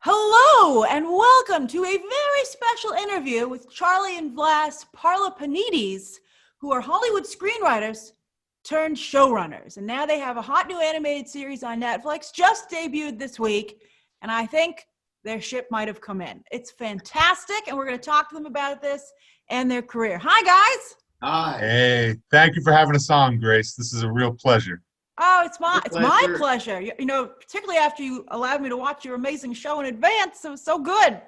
Hello and welcome to a very special interview with Charley and Vlas Parlapanides, who are Hollywood screenwriters turned showrunners. And now they have a hot new animated series on Netflix, just debuted this week, and I think their ship might have come in. It's fantastic, and we're going to talk to them about this and their career. Hi, guys. Hi. Hey, thank you for having us on, Grace. This is a real pleasure. Oh, it's my pleasure. You know, particularly after you allowed me to watch your amazing show in advance. It was so good.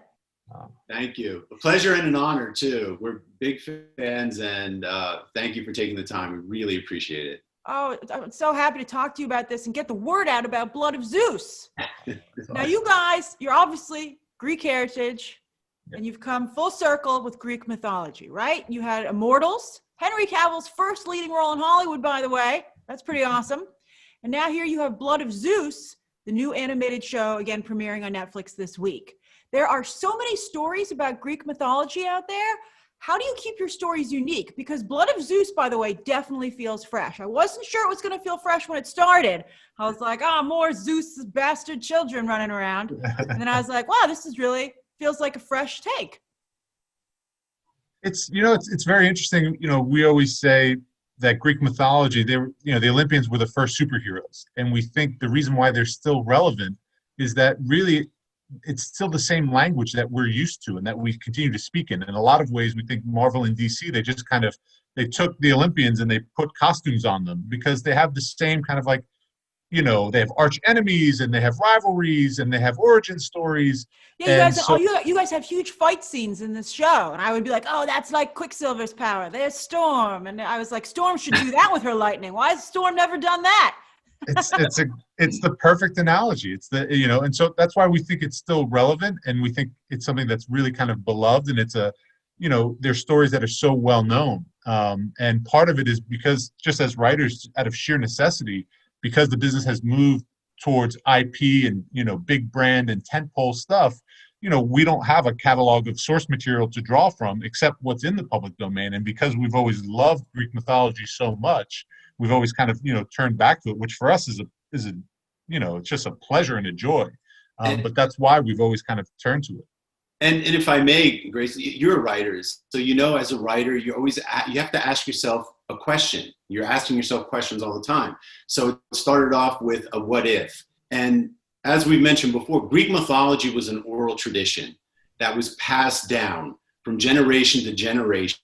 Thank you. A pleasure and an honor, too. We're big fans, and thank you for taking the time. We really appreciate it. Oh, I'm so happy to talk to you about this and get the word out about Blood of Zeus. Now, you guys, you're obviously Greek heritage, and you've come full circle with Greek mythology, right? You had Immortals, Henry Cavill's first leading role in Hollywood, by the way. That's pretty awesome. And now here you have Blood of Zeus, the new animated show, again, premiering on Netflix this week. There are so many stories about Greek mythology out there. How do you keep your stories unique? Because Blood of Zeus, by the way, definitely feels fresh. I wasn't sure it was going to feel fresh when it started. I was like, more Zeus' bastard children running around. And then I was like, wow, this is really feels like a fresh take. It's very interesting. We always say that Greek mythology, the Olympians were the first superheroes. And we think the reason why they're still relevant is that really it's still the same language that we're used to and that we continue to speak in. In a lot of ways, we think Marvel and DC, they took the Olympians and they put costumes on them because they have the same kind of they have arch enemies and they have rivalries and they have origin stories. Yeah, you guys have huge fight scenes in this show. And I would be like, oh, that's like Quicksilver's power. There's Storm. And I was like, Storm should do that with her lightning. Why has Storm never done that? It's the perfect analogy. And so that's why we think it's still relevant, and we think it's something that's really kind of beloved, and there's stories that are so well known. And part of it is because just as writers, out of sheer necessity, because the business has moved towards IP and, big brand and tentpole stuff, we don't have a catalog of source material to draw from except what's in the public domain. And because we've always loved Greek mythology so much, we've always kind of, turned back to it, which for us is it's just a pleasure and a joy. But that's why we've always kind of turned to it. And if I may, Grace, you're a writer. So, as a writer, you have to ask yourself a question. You're asking yourself questions all the time. So it started off with a what if. And as we've mentioned before, Greek mythology was an oral tradition that was passed down from generation to generation.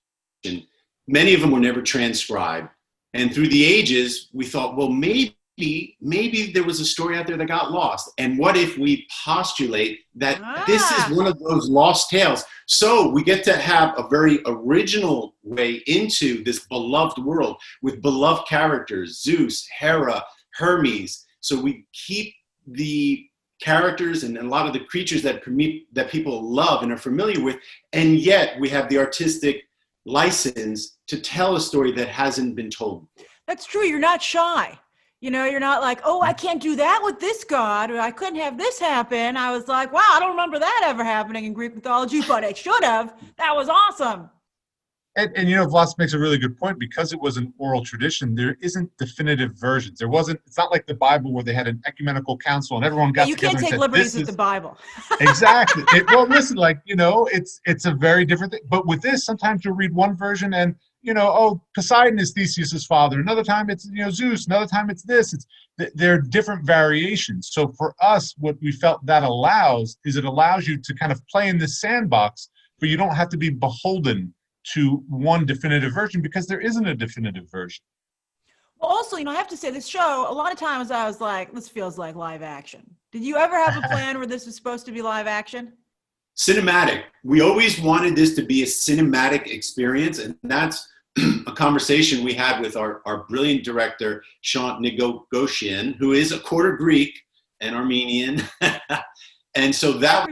Many of them were never transcribed. And through the ages, we thought, well, maybe there was a story out there that got lost. And what if we postulate that this is one of those lost tales? So we get to have a very original way into this beloved world with beloved characters, Zeus, Hera, Hermes. So we keep the characters and a lot of the creatures that people love and are familiar with, and yet we have the artistic license to tell a story that hasn't been told before. That's true. You're not shy. You're not like, oh, I can't do that with this god, or I couldn't have this happen. I was like, wow, I don't remember that ever happening in Greek mythology, but it should have. That was awesome. And Vlas makes a really good point. Because it was an oral tradition, there isn't definitive versions. It's not like the Bible where they had an ecumenical council and everyone got together and said, you can't take liberties with the Bible. Exactly. Listen, it's a very different thing. But with this, sometimes you'll read one version and, Poseidon is Theseus's father. Another time it's, Zeus. Another time it's this. There are different variations. So for us, what we felt that allows you to kind of play in this sandbox, but you don't have to be beholden to one definitive version because there isn't a definitive version. Well, also, I have to say this show, a lot of times I was like, this feels like live action. Did you ever have a plan where this was supposed to be live action? Cinematic. We always wanted this to be a cinematic experience, and that's a conversation we had with our brilliant director, Sean Negoshian, who is a quarter Greek and Armenian. And so that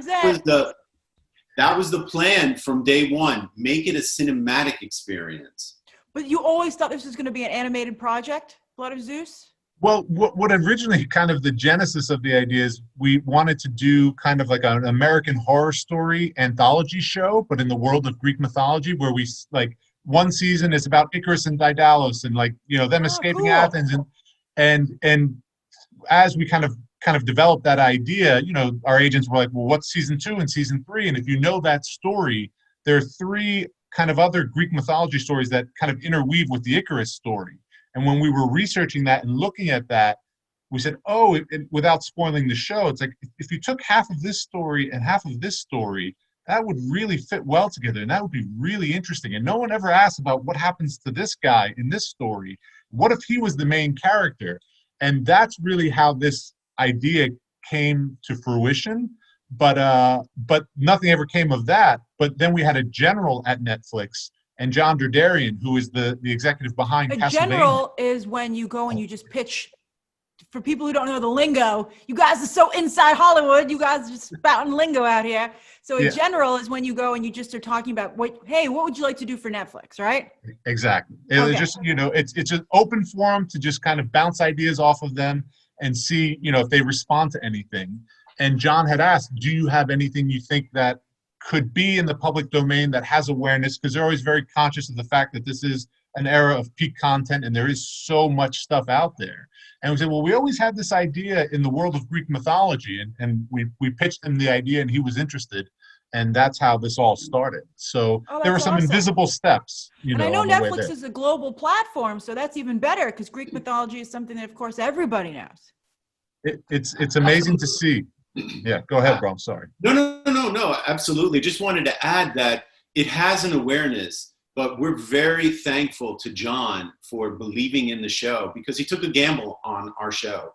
was the plan from day one. Make it a cinematic experience. But you always thought this was going to be an animated project, Blood of Zeus? Well, what originally kind of the genesis of the idea is we wanted to do kind of like an American Horror Story anthology show, but in the world of Greek mythology, where we one season is about Icarus and Daedalus and them escaping Athens, and as we kind of kind of developed that idea, our agents were like, well, what's season 2 and season 3? And if you know that story, there are 3 kind of other Greek mythology stories that kind of interweave with the Icarus story. And when we were researching that and looking at that, we said, without spoiling the show, it's like, if you took half of this story and half of this story, that would really fit well together. And that would be really interesting. And no one ever asked about what happens to this guy in this story. What if he was the main character? And that's really how this idea came to fruition, but nothing ever came of that. But then we had a general at Netflix, and John Derderian, who is the executive behind Castlevania. A general is when you go and you just pitch. For people who don't know the lingo, you guys are so inside Hollywood. You guys are just spouting lingo out here. So a general is when you go and you just are talking about what would you like to do for Netflix, right? Exactly. Okay. It's just, it's an open forum to just kind of bounce ideas off of them and see, if they respond to anything. And John had asked, do you have anything you think that could be in the public domain that has awareness? Because they're always very conscious of the fact that this is an era of peak content and there is so much stuff out there. And we said, well, we always had this idea in the world of Greek mythology, and we pitched him the idea and he was interested. And that's how this all started. So there were some invisible steps, And I know Netflix is a global platform, so that's even better because Greek mythology is something that, of course, everybody knows. It's amazing to see. Yeah, go ahead, bro. I'm sorry. No, absolutely. Just wanted to add that it has an awareness, but we're very thankful to John for believing in the show because he took a gamble on our show.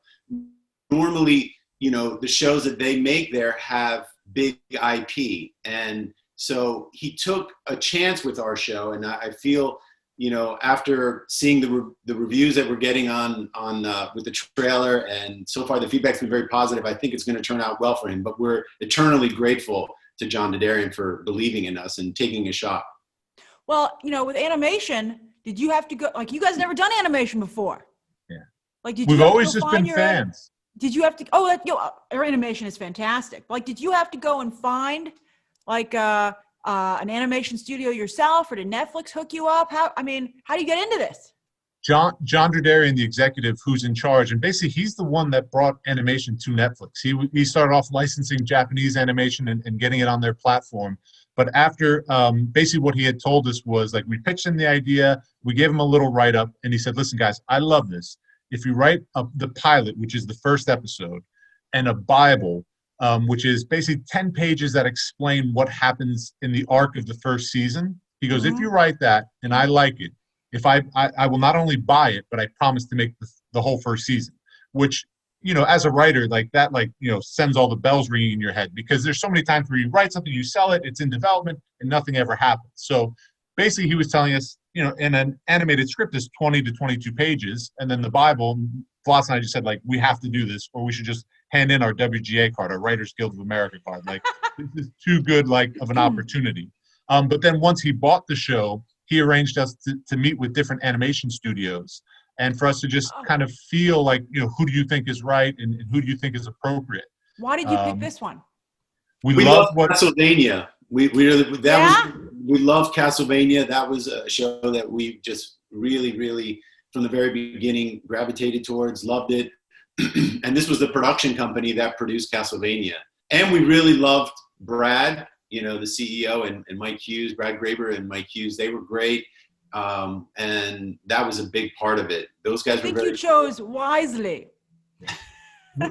Normally, the shows that they make there have big IP. And so he took a chance with our show. And I feel, after seeing the reviews that we're getting on with the trailer, and so far the feedback's been very positive, I think it's going to turn out well for him. But we're eternally grateful to John Derderian for believing in us and taking a shot. Well, with animation, did you have to go, you guys never done animation before? Yeah. We've always just been fans. Did you have to, our animation is fantastic. Did you have to go and find an animation studio yourself, or did Netflix hook you up? How do you get into this? John Derderian, the executive who's in charge, and basically he's the one that brought animation to Netflix. He started off licensing Japanese animation and getting it on their platform. But after, basically what he had told us was, we pitched him the idea, we gave him a little write-up, and he said, listen, guys, I love this. If you write the pilot, which is the first episode, and a Bible, which is basically 10 pages that explain what happens in the arc of the first season, he goes, if you write that and I like it, if I will not only buy it, but I promise to make the whole first season, which, as a writer, sends all the bells ringing in your head, because there's so many times where you write something, you sell it, it's in development, and nothing ever happens. So basically he was telling us, in an animated script is 20 to 22 pages, and then the Bible, Vlas and I just said, we have to do this, or we should just hand in our WGA card, our Writers Guild of America card. This is too good, of an opportunity. But then once he bought the show, he arranged us to meet with different animation studios, and for us to just kind of feel who do you think is right and who do you think is appropriate. Why did you pick this one? We love Castlevania. We love Castlevania. That was a show that we just really, really, from the very beginning, gravitated towards, loved it. And this was the production company that produced Castlevania. And we really loved Brad, the CEO, and Mike Hughes, Brad Graber and Mike Hughes. They were great. And that was a big part of it. Those guys were very... you chose wisely.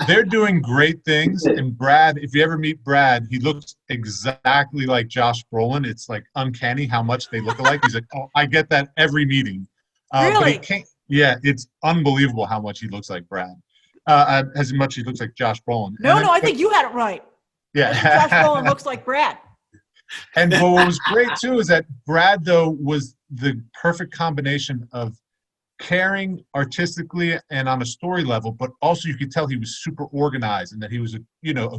They're doing great things. And Brad, if you ever meet Brad, he looks exactly like Josh Brolin. It's uncanny how much they look alike. He's like, I get that every meeting. Really? But he can't, yeah, it's unbelievable how much he looks like Brad. As much he looks like Josh Brolin. I think you had it right. Yeah. Josh Brolin looks like Brad. And what was great too is that Brad, though, was the perfect combination of caring artistically and on a story level, but also you could tell he was super organized and that he was a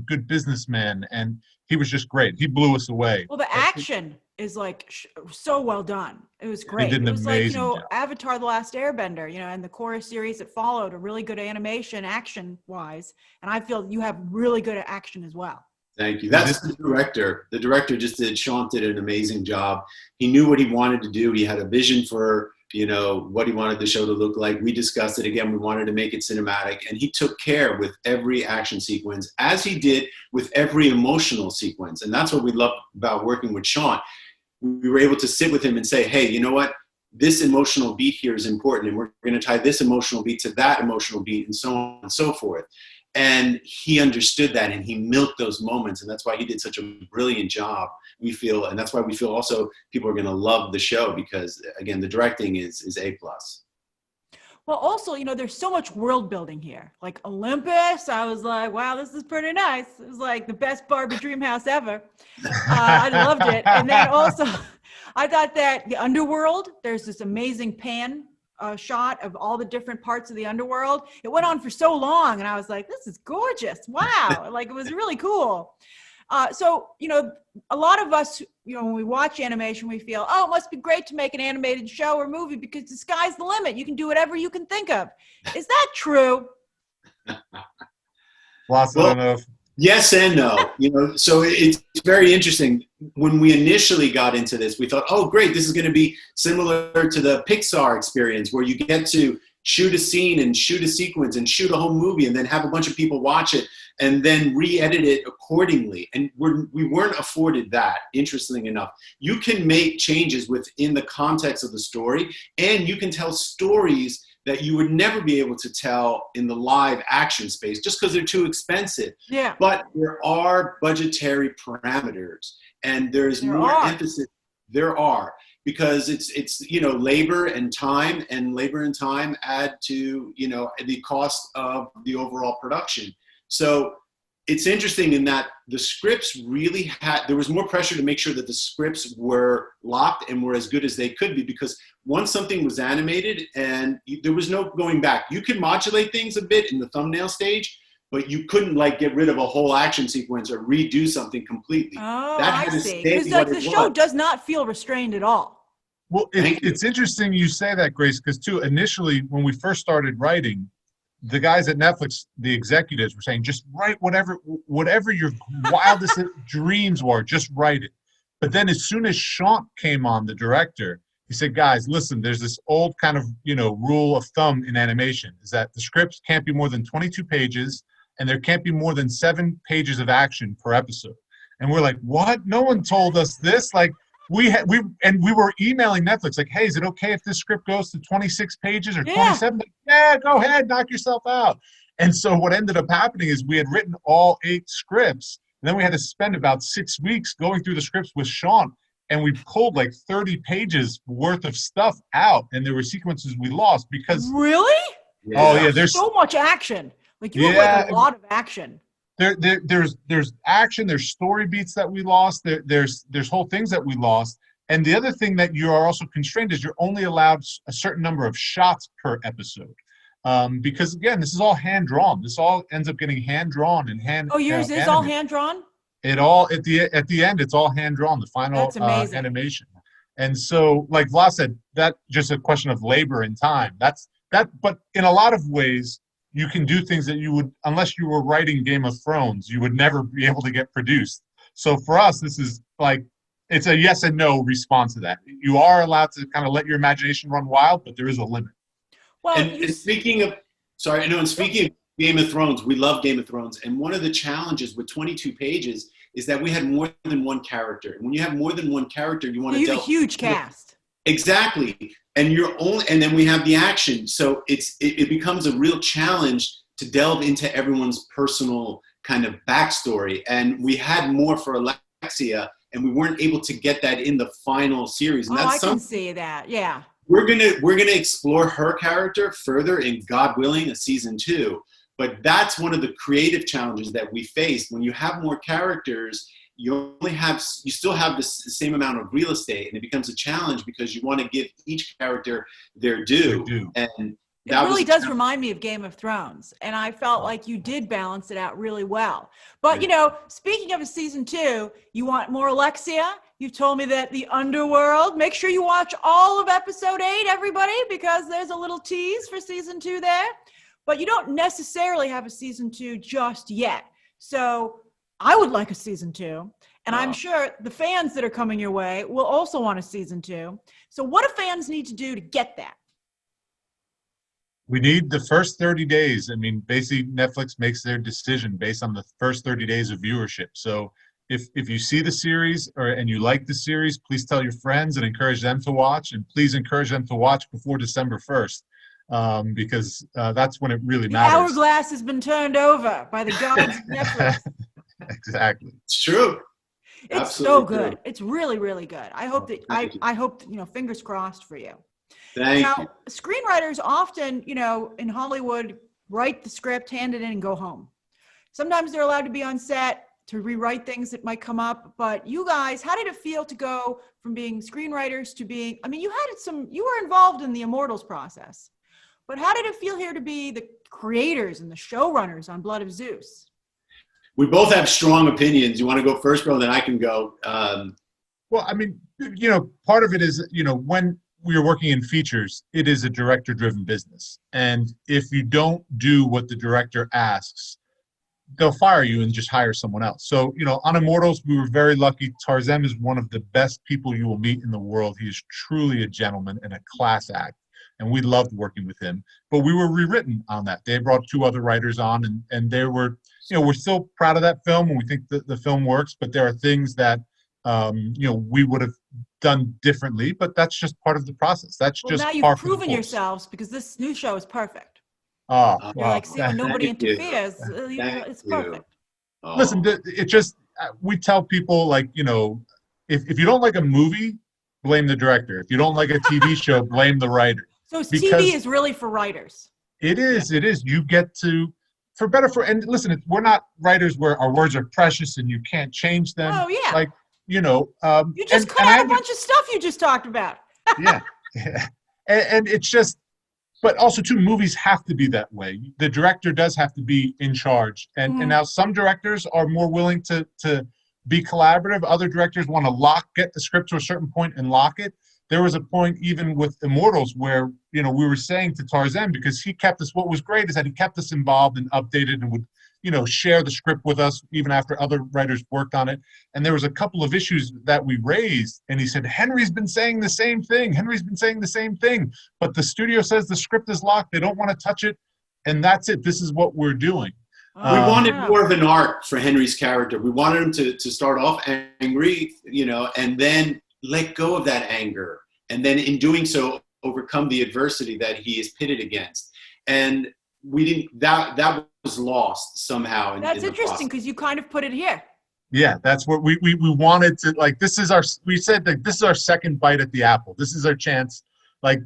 good businessman, and he was just great. He blew us away. Well, the action is so well done. It was great. He did an it was amazing job. Avatar: The Last Airbender, and the chorus series that followed, a really good animation action wise, and I feel you have really good action as well. Thank you. That's the director. The director Sean did an amazing job. He knew what he wanted to do. He had a vision for what he wanted the show to look like. We discussed it again. We wanted to make it cinematic, and he took care with every action sequence, as he did with every emotional sequence. And that's what we love about working with Sean. We were able to sit with him and say, hey, you know what? This emotional beat here is important, and we're going to tie this emotional beat to that emotional beat, and so on and so forth. And he understood that, and he milked those moments, and that's why he did such a brilliant job, we feel. And that's why we feel also people are going to love the show, because again, the directing is A+. Well, also, there's so much world building here. Like Olympus, I was like, wow, this is pretty nice. It was like the best Barbie dream house ever. I loved it. And then also, I thought that the underworld, there's this amazing pan shot of all the different parts of the underworld. It went on for so long, and I was like, this is gorgeous. Wow. Like, it was really cool. So, a lot of us, when we watch animation, we feel, oh, it must be great to make an animated show or movie because the sky's the limit. You can do whatever you can think of. Is that true? Lots of yes and no. So it's very interesting. When we initially got into this, we thought, oh, great, this is going to be similar to the Pixar experience where you get to shoot a scene and shoot a sequence and shoot a whole movie and then have a bunch of people watch it and then re-edit it accordingly. And we weren't afforded that, interestingly enough. You can make changes within the context of the story, and you can tell stories that you would never be able to tell in the live action space just because they're too expensive. Yeah. But there are budgetary parameters, and there's more emphasis. There are. Because it's labor and time add to the cost of the overall production. So it's interesting in that the scripts really there was more pressure to make sure that the scripts were locked and were as good as they could be, because once something was animated and there was no going back. You could modulate things a bit in the thumbnail stage, but you couldn't get rid of a whole action sequence or redo something completely. Oh, that I see. Because the show does not feel restrained at all. Well, it's interesting you say that, Grace, because too, initially when we first started writing, the guys at Netflix, the executives, were saying, just write whatever your wildest dreams were, just write it. But then as soon as Sean came on, the director, he said, guys, listen, there's this old kind of, rule of thumb in animation, is that the scripts can't be more than 22 pages, and there can't be more than 7 pages of action per episode. And we're like, what? No one told us this. We were emailing Netflix like, hey, is it okay if this script goes to 26 pages or 27? Yeah, go ahead, knock yourself out. And so what ended up happening is we had written all 8 scripts, and then we had to spend about 6 weeks going through the scripts with Sean, and we pulled 30 pages worth of stuff out, and there were sequences we lost because... Really? Yeah. Oh, yeah. There's so much action. You have a lot of action. There's action, there's story beats that we lost, there's whole things that we lost. And the other thing that you are also constrained is you're only allowed a certain number of shots per episode. Because again, this is all hand drawn. This all ends up getting hand drawn and hand. Oh, yours is all hand drawn? It all at the end, it's all hand drawn, the final animation. And so, like Vlas said, that's just a question of labor and time. But in a lot of ways, you can do things that you would, unless you were writing Game of Thrones, you would never be able to get produced. So for us, this is it's a yes and no response to that. You are allowed to kind of let your imagination run wild, but there is a limit. Well, and speaking of Game of Thrones, we love Game of Thrones. And one of the challenges with 22 pages is that we had more than one character. And when you have more than one character, you want to have a huge cast. Exactly. And then we have the action. So it becomes a real challenge to delve into everyone's personal kind of backstory. And we had more for Alexia, and we weren't able to get that in the final series. And I can see that. Yeah. We're gonna explore her character further in, God willing, a season 2. But that's one of the creative challenges that we faced. When you have more characters, you still have the same amount of real estate, and it becomes a challenge because you want to give each character their due. And it really does remind me of Game of Thrones, and I felt like you did balance it out really well. But speaking of a season 2, you want more Alexia. You told me that the underworld. Make sure you watch all of episode 8, everybody, because there's a little tease for season 2 there. But you don't necessarily have a season 2 just yet. So I would like a season 2. And I'm Oh. sure the fans that are coming your way will also want a season 2. So what do fans need to do to get that? We need the first 30 days. I mean, basically, Netflix makes their decision based on the first 30 days of viewership. So if you see the series and you like the series, please tell your friends and encourage them to watch. And please encourage them to watch before December 1st, because that's when it really The matters. hourglass has been turned over by the gods of Netflix. Exactly. It's true. It's Absolutely so good. true. It's really, really good. I hope that Thank you. I hope, fingers crossed for you. Thank Now, you. screenwriters often, in Hollywood, write the script, hand it in, and go home. Sometimes they're allowed to be on set to rewrite things that might come up. But you guys, how did it feel to go from being screenwriters to being, you were involved in the Immortals process, but how did it feel here to be the creators and the showrunners on Blood of Zeus? We both have strong opinions. You want to go first, bro? Then I can go. Well, part of it is, when we are working in features, it is a director-driven business. And if you don't do what the director asks, they'll fire you and just hire someone else. So, on Immortals, we were very lucky. Tarzan is one of the best people you will meet in the world. He is truly a gentleman and a class act. And we loved working with him. But we were rewritten on that. They brought 2 other writers on, and they were, we're still proud of that film, and we think that the film works. But there are things that, we would have done differently. But that's just part of the process. That's just now par you've for the proven course. yourselves, because this new show is perfect. Oh, You're like, see, when nobody Thank you. interferes, Thank it's you. perfect. Oh. Listen, it just, we tell people, like, if you don't like a movie, blame the director. If you don't like a TV show, blame the writer. So Because TV is really for writers. It is. You get to, and listen, we're not writers where our words are precious and you can't change them. Oh, yeah. Like, You just cut out a bunch of stuff you just talked about. Yeah. And it's just, but also too, movies have to be that way. The director does have to be in charge. And now some directors are more willing to be collaborative. Other directors want to get the script to a certain point and lock it. There was a point even with Immortals where, we were saying to Tarzan, because he kept us, what was great is that he kept us involved and updated and would, share the script with us even after other writers worked on it. And there was a couple of issues that we raised, and he said, Henry's been saying the same thing. But the studio says the script is locked. They don't want to touch it. And that's it. This is what we're doing. We wanted more of an arc for Henry's character. We wanted him to start off angry, and then let go of that anger. And then in doing so, overcome the adversity that he is pitted against. And we didn't, that was lost somehow. That's interesting, because you kind of put it here. Yeah, that's what we wanted to, like, we said that this is our second bite at the apple. This is our chance. Like,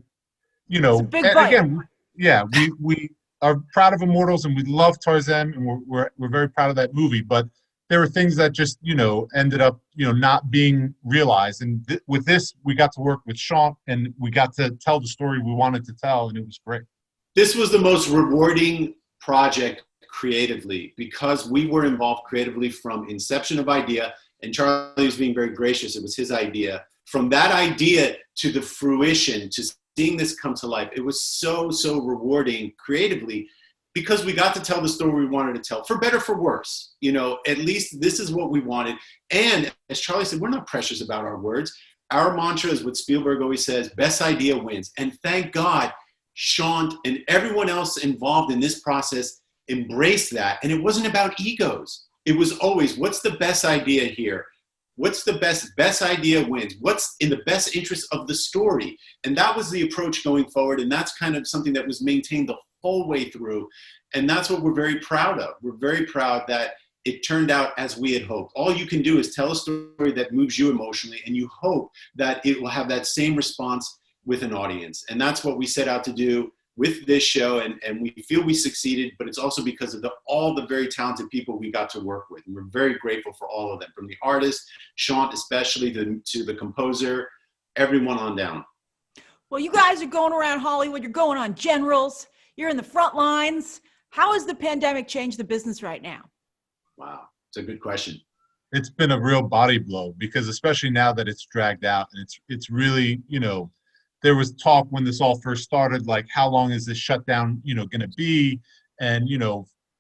It's a big bite. Again, yeah, we are proud of Immortals and we love Tarzan and we're very proud of that movie. But there were things that just, ended up, not being realized. And with this, we got to work with Sean and we got to tell the story we wanted to tell, and it was great. This was the most rewarding project creatively, because we were involved creatively from inception of idea, and Charlie was being very gracious. It was his idea. From that idea to the fruition, to seeing this come to life, it was so, so rewarding creatively, because we got to tell the story we wanted to tell, for better, for worse. At least this is what we wanted. And as Charlie said, we're not precious about our words. Our mantra is what Spielberg always says: best idea wins. And thank God, Sean and everyone else involved in this process embraced that. And it wasn't about egos. It was always, what's the best idea here? What's the best idea wins? What's in the best interest of the story? And that was the approach going forward. And that's kind of something that was maintained the whole way through. And that's what we're very proud of. We're very proud that it turned out as we had hoped. All you can do is tell a story that moves you emotionally, and you hope that it will have that same response with an audience. And that's what we set out to do with this show. And we feel we succeeded, but it's also because of all the very talented people we got to work with. And we're very grateful for all of them, from the artist, Sean especially, to the composer, everyone on down. Well, you guys are going around Hollywood. You're going on generals. You're in the front lines. How has the pandemic changed the business right now? Wow, it's a good question. It's been a real body blow, because especially now that it's dragged out, and it's really, there was talk when this all first started, like, how long is this shutdown, going to be? And,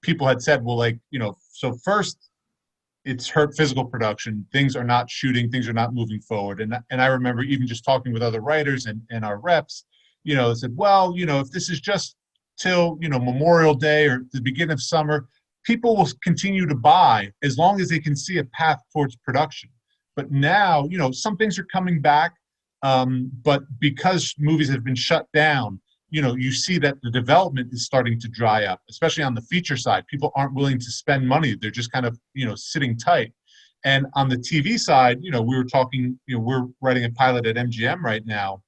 people had said, well, like, so first it's hurt physical production. Things are not shooting, things are not moving forward. And I remember even just talking with other writers and our reps, they said, well, if this is just till, Memorial Day or the beginning of summer, people will continue to buy as long as they can see a path towards production. But now, some things are coming back, but because movies have been shut down, you see that the development is starting to dry up, especially on the feature side. People aren't willing to spend money. They're just kind of, sitting tight. And on the TV side, we were talking, we're writing a pilot at MGM right now.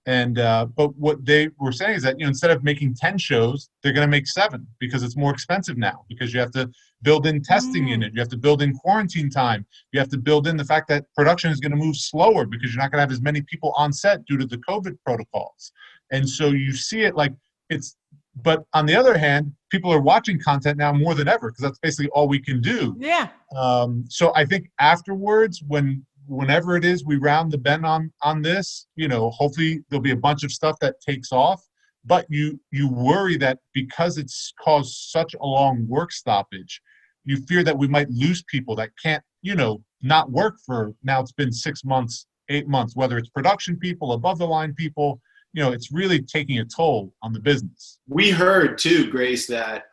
And, but what they were saying is that, instead of making 10 shows, they're going to make 7 because it's more expensive now, because you have to build in testing in it. You have to build in quarantine time. You have to build in the fact that production is going to move slower because you're not going to have as many people on set due to the COVID protocols. And so you see it like but on the other hand, people are watching content now more than ever because that's basically all we can do. Yeah. So I think afterwards, whenever it is we round the bend on this, hopefully there'll be a bunch of stuff that takes off. But you worry that because it's caused such a long work stoppage, you fear that we might lose people that can't, not work for, now it's been 6 months, 8 months, whether it's production people, above the line people. It's really taking a toll on the business. We heard too, Grace, that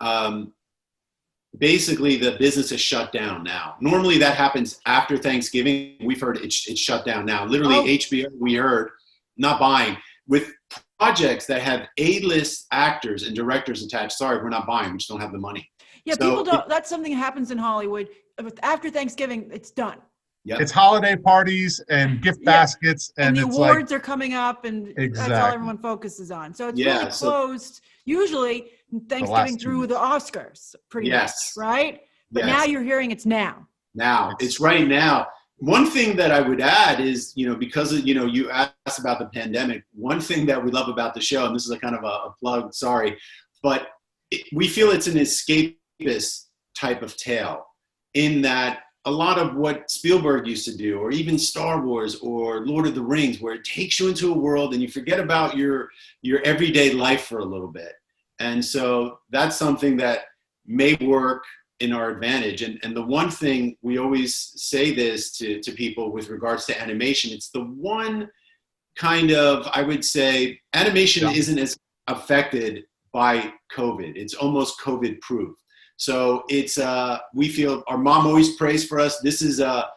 basically the business is shut down now. Normally that happens after Thanksgiving. We've heard it's shut down now. Literally HBO, we heard, not buying. With projects that have A-list actors and directors attached, sorry, we're not buying. We just don't have the money. Yeah, so people don't, that's something that happens in Hollywood. After Thanksgiving, it's done. Yep. It's holiday parties and gift baskets, and the it's awards are coming up, and Exactly. that's all everyone focuses on. So it's really closed, usually Thanksgiving through the Oscars, pretty much, right? But now you're hearing it's now. Now, it's right now. One thing that I would add is, because of, you asked about the pandemic, one thing that we love about the show, and this is a kind of a plug, sorry, but we feel it's an escapist type of tale, in that a lot of what Spielberg used to do, or even Star Wars or Lord of the Rings, where it takes you into a world and you forget about your everyday life for a little bit. And so that's something that may work in our advantage. And the one thing we always say this to people with regards to animation, it's the one kind of, I would say, animation isn't as affected by COVID. It's almost COVID proof. So it's, we feel, our mom always prays for us. This is a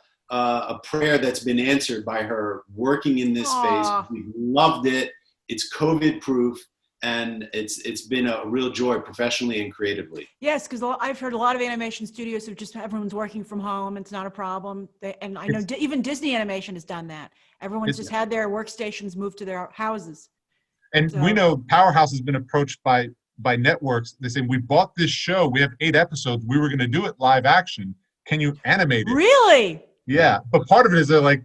prayer that's been answered by her working in this space. We loved it. It's COVID proof. And it's been a real joy professionally and creatively. Yes, because I've heard a lot of animation studios have just, everyone's working from home. It's not a problem. And I know even Disney Animation has done that. Everyone's just had their workstations moved to their houses. And we know Powerhouse has been approached by networks. They say, we bought this show. We have 8 episodes. We were going to do it live action. Can you animate it? Really? Yeah. But part of it is they're like,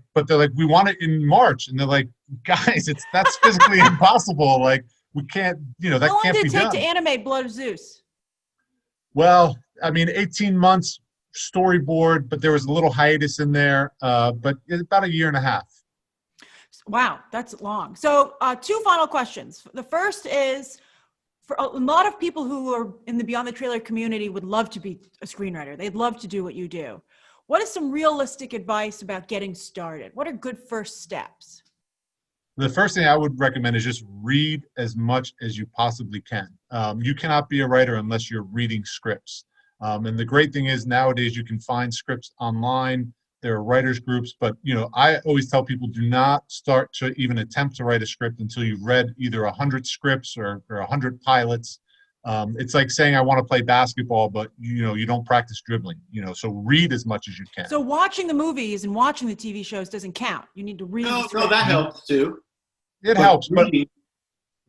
we want it in March. And they're like, guys, that's physically impossible. Like, we can't, that can't be done. How long did it take to animate Blood of Zeus? Well, I mean, 18 months storyboard, but there was a little hiatus in there, but it's about 1.5 years. Wow, that's long. So 2 final questions. The first is, for a lot of people who are in the Beyond the Trailer community would love to be a screenwriter. They'd love to do what you do. What is some realistic advice about getting started? What are good first steps? The first thing I would recommend is just read as much as you possibly can. You cannot be a writer unless you're reading scripts. And the great thing is nowadays you can find scripts online. There are writers groups, but I always tell people, do not start to even attempt to write a script until you've read either 100 scripts or 100 pilots. It's like saying I want to play basketball, but you don't practice dribbling. So read as much as you can. So watching the movies and watching the TV shows doesn't count. You need to read. No, that helps too. It helps, but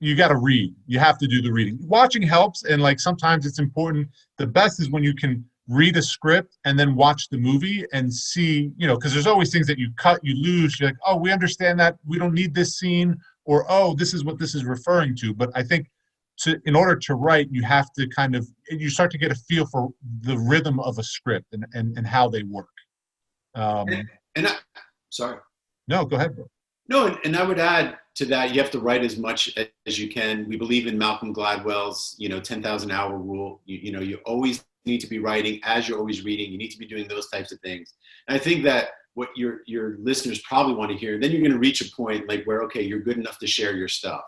you got to read. You have to do the reading. Watching helps, and like sometimes it's important. The best is when you can read a script and then watch the movie and see, because there's always things that you cut, you lose. You're like, oh, we understand that. We don't need this scene, or oh, this is what this is referring to. But I think in order to write, you have to you start to get a feel for the rhythm of a script and how they work. Sorry. No, go ahead, bro. No, and I would add to that, you have to write as much as you can. We believe in Malcolm Gladwell's, 10,000 hour rule. You always need to be writing as you're always reading. You need to be doing those types of things. And I think that what your listeners probably want to hear, then you're going to reach a point like where, okay, you're good enough to share your stuff.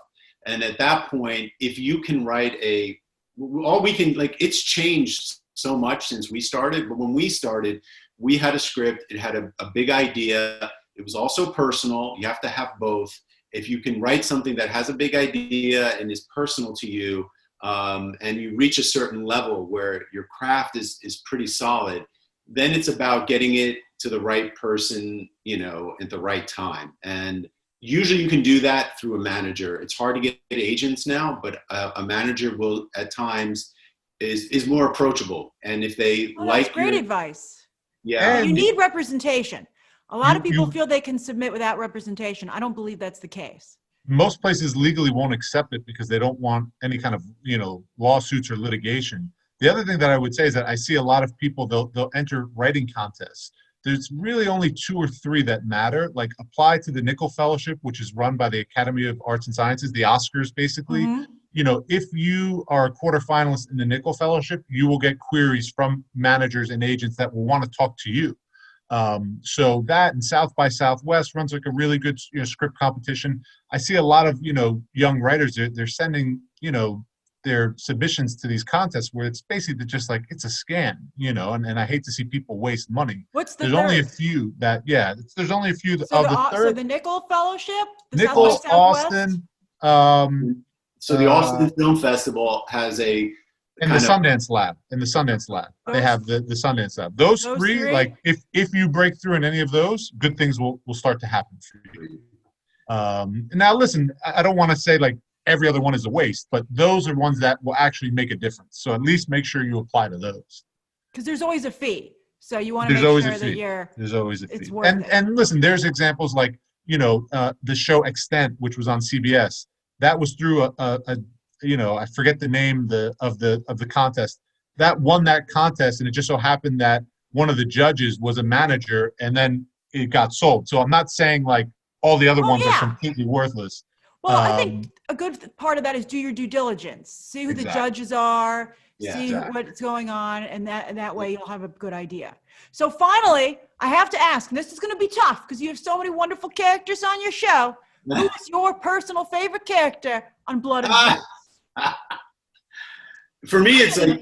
And at that point, if you can write it's changed so much since we started. But when we started, we had a script. It had a big idea. It was also personal. You have to have both. If you can write something that has a big idea and is personal to you, and you reach a certain level where your craft is pretty solid, then it's about getting it to the right person, at the right time. And usually you can do that through a manager. It's hard to get agents now, but a manager will at times is more approachable. And if they that's great advice. Yeah. You need representation. A lot of people feel they can submit without representation. I don't believe that's the case. Most places legally won't accept it because they don't want any kind of, lawsuits or litigation. The other thing that I would say is that I see a lot of people, they'll enter writing contests. There's really only 2 or 3 that matter. Like apply to the Nicholl Fellowship, which is run by the Academy of Arts and Sciences, the Oscars basically. Mm-hmm. If you are a quarterfinalist in the Nicholl Fellowship, you will get queries from managers and agents that will want to talk to you. So that and South by Southwest runs like a really good script competition. I see a lot of young writers, they're sending their submissions to these contests where it's basically just like it's a scam, and I hate to see people waste money. What's the there's third? Only a few that there's only a few of the third. So the Nicholl Fellowship, the Nicholl, South by Southwest? Austin. So the Austin Film Festival has a in the Sundance Lab. They have the Sundance Lab. Those three, like if you break through in any of those, good things will start to happen for you. Now listen, I don't want to say like every other one is a waste, but those are ones that will actually make a difference. So at least make sure you apply to those. Because there's always a fee. So you want to make sure that there's always a fee. It's worth it. And listen, there's examples like, the show Extent, which was on CBS. That was through I forget the name of the contest. That won that contest, and it just so happened that one of the judges was a manager, and then it got sold. So I'm not saying like all the other ones are completely worthless. Well, I think a good part of that is do your due diligence. See who the judges are, see what's going on, and that way you'll have a good idea. So finally, I have to ask, and this is going to be tough because you have so many wonderful characters on your show. Who is your personal favorite character on Blood of Zeus? For me, it's like,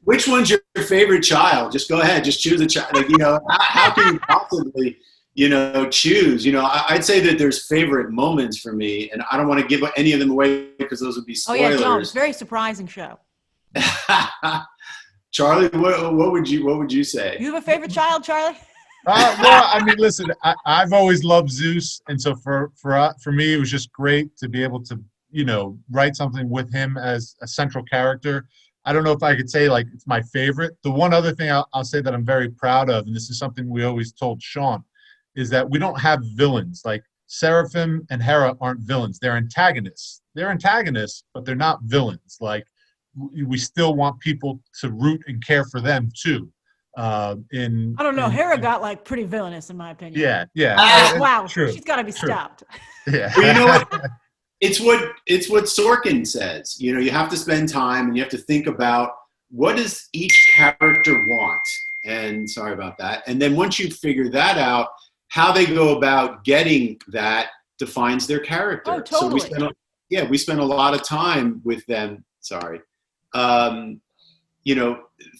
which one's your favorite child? Just go ahead, just choose a child. Like, how can you possibly, choose? I'd say that there's favorite moments for me, and I don't want to give any of them away because those would be spoilers. Oh yeah, don't. It's a very surprising show. Charlie, what would you say? You have a favorite child, Charlie? Well, I mean, listen, I've always loved Zeus, and so for me, it was just great to be able to, write something with him as a central character. I don't know if I could say like it's my favorite. The one other thing I'll say that I'm very proud of, and this is something we always told Sean, is that we don't have villains. Like Seraphim and Hera aren't villains; they're antagonists. They're antagonists, but they're not villains. Like we still want people to root and care for them too. I don't know. Hera got like pretty villainous in my opinion. Yeah. Wow, true, she's got to be stopped. Yeah. Well, you know what? It's what Sorkin says. You have to spend time and you have to think about what does each character want. And sorry about that. And then once you figure that out, how they go about getting that defines their character. Oh, totally. So we spend a lot of time with them. Sorry.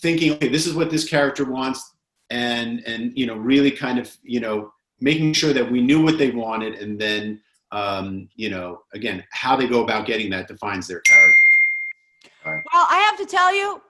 Thinking, okay, this is what this character wants, and really kind of, making sure that we knew what they wanted, and then, again, how they go about getting that defines their character. Right. Well, I have to tell you,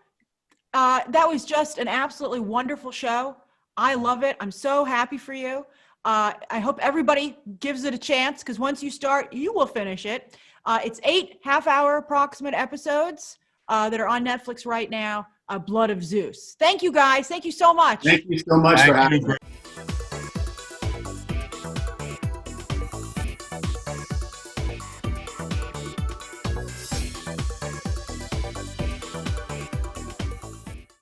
that was just an absolutely wonderful show. I love it. I'm so happy for you. I hope everybody gives it a chance, because once you start, you will finish it. It's 8 half-hour approximate episodes that are on Netflix right now. Blood of Zeus. Thank you, guys. Thank you so much. Thank you so much for having me.